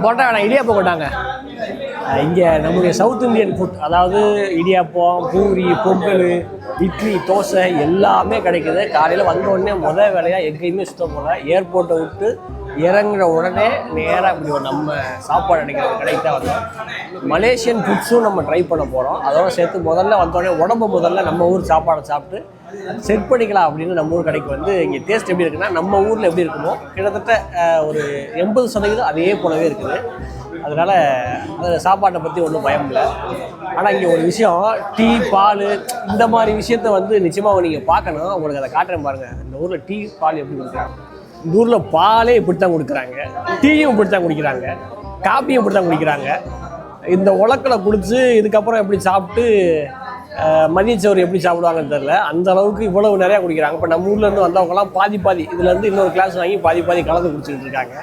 போட்டா வேணாம், இடியாப்பம் போட்டாங்க. இங்கே நம்முடைய சவுத் இந்தியன் ஃபுட், அதாவது இடியாப்பம், பூரி, பொங்கல், இட்லி, தோசை எல்லாமே கிடைக்குது. காலையில் வந்த உடனே வேலையாக எங்கேயுமே சுத்தம் போகல. ஏர்போர்ட்டை விட்டு இறங்குற உடனே நேராக இப்படி ஒரு நம்ம சாப்பாடு அடைக்கிற கடைக்கு தான் வந்தோம். மலேசியன் ஃபுட்ஸும் நம்ம ட்ரை பண்ண போகிறோம். அதோட சேர்த்து முதல்ல வந்தோடனே முதல்ல நம்ம ஊர் சாப்பாடை சாப்பிட்டு செட் பண்ணிக்கலாம் அப்படின்னு நம்ம ஊர் கடைக்கு வந்து இங்கே டேஸ்ட் எப்படி இருக்குன்னா நம்ம ஊரில் எப்படி இருக்குமோ கிட்டத்தட்ட ஒரு 80% அதே போலவே இருக்குது. அதனால் அந்த சாப்பாட்டை பற்றி ஒன்றும் பயம் இல்லை. ஆனால் இங்கே ஒரு விஷயம், டீ, பால் இந்த மாதிரி விஷயத்த வந்து நிச்சயமாக நீங்கள் பார்க்கணும். உங்களுக்கு அதை காட்டுறேன் பாருங்கள். இந்த ஊரில் டீ, பால் எப்படி கொடுக்குறாங்க, இந்த ஊரில் பாலே இப்படி தான் கொடுக்குறாங்க, டீயும் இப்படி தான் குடிக்கிறாங்க, காப்பியும் இப்படி தான் குடிக்கிறாங்க. இந்த உலக்கில் குடிச்சு இதுக்கப்புறம் எப்படி சாப்பிட்டு மதியச்சோறு எப்படி சாப்பிடுவாங்கன்னு தெரில. அந்த அளவுக்கு இவ்வளவு நிறையா குடிக்கிறாங்க. இப்போ நம்ம ஊர்லேருந்து வந்தவங்கலாம் பாதி இதுலேருந்து இன்னொரு கிளாஸ் வாங்கி பாதி கலந்து குடிச்சிக்கிட்டு இருக்காங்க.